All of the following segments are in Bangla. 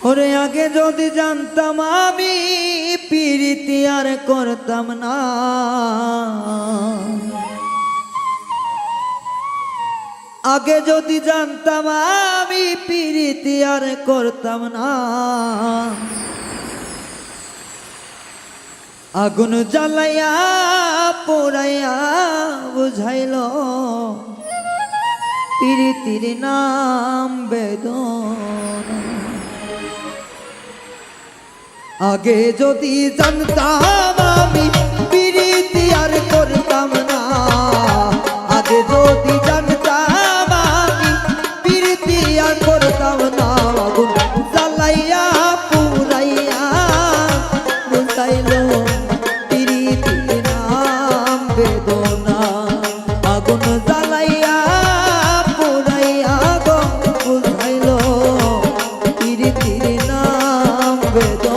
ওরে আগে যদি জানতাম আমি পিরিতি আর করতাম না, আগে যদি জানতাম আমি পিরিতি আর করতাম না, আগুন জ্বালাইয়া পোড়াইয়া বুঝাইল পিরিতির নাম বেদনা। আগে যদি জানতাম আমি পিরিতি আর করতাম না, আগে যদি জানতাম আমি পিরিতি আর করতাম না, আগুন জ্বালাইয়া পুরাইয়া বুঝাইল পিরিতির নাম বেদনা। আগুন জ্বালাইয়া পুরাইয়া গো বুঝাইল পিরিতির নাম বেদনা।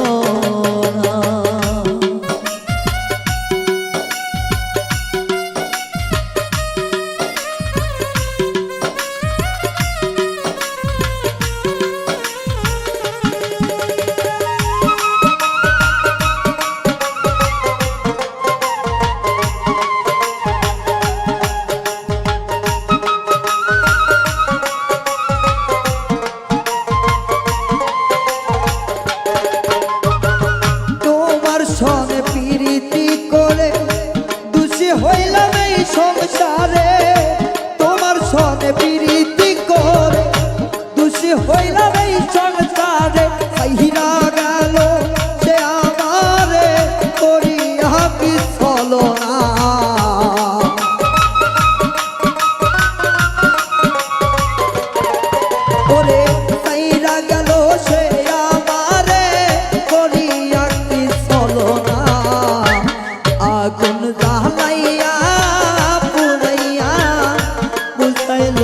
সনে পিরিতি করে দোষী হইলাম এই সংসারে, তোমার সনে পিরিতি করে দোষী হইলাম এই সংসারে। সাইরা গেল সে আমারে করিয়া কি ছলনা, ওরে সাইরা গেল সে আমারে করিয়া কি ছলনা। আগুন জ্বালাইয়া পুরাইয়া বুঝাইল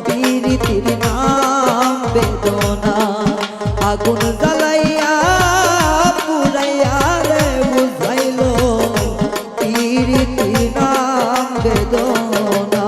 পিরিতির নাম বেদনা। আগুন জ্বালাইয়া পুরাইয়া রে বুঝাইল পিরিতির নাম বেদনা।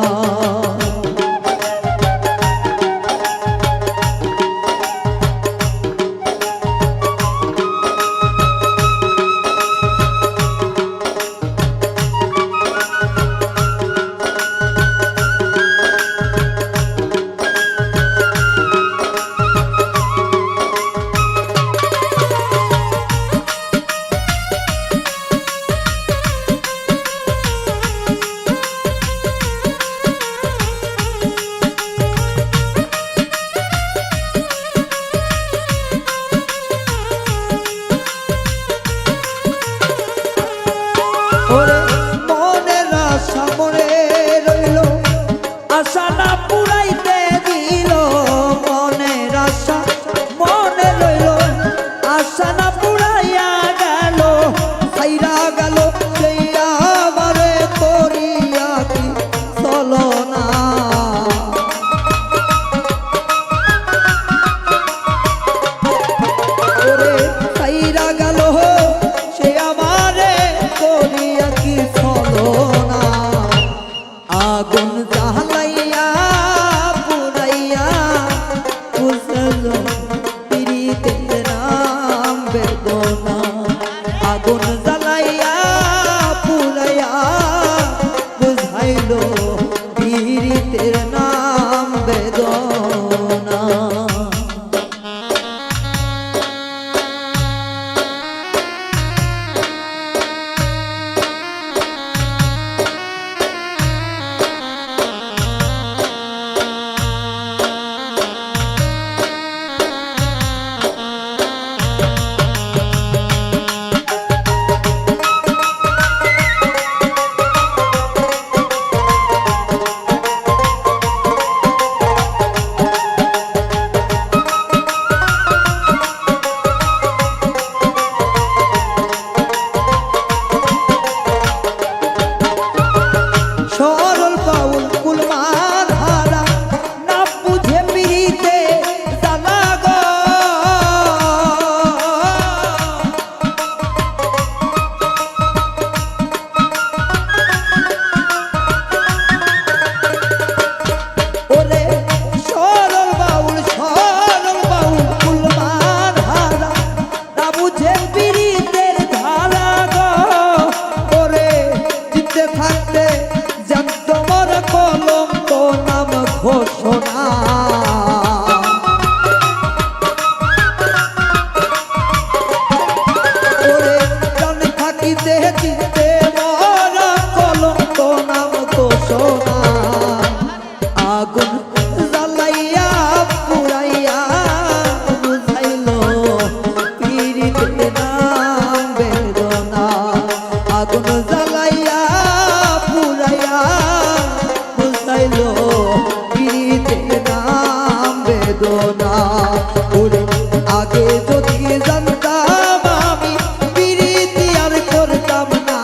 আগে যদি জানতাম আমি প্রীতি আর করতাম না।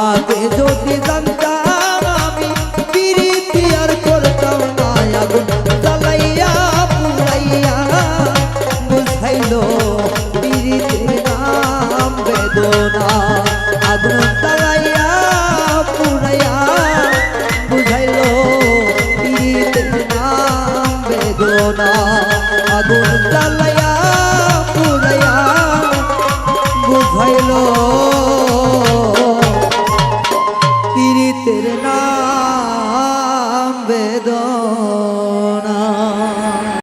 আগে যদি জানতাম আমি প্রীতি আর করতাম না। আগুন জ্বালাইয়া পুড়াইয়া বুঝাইলো প্রীতির নাম বেদনা।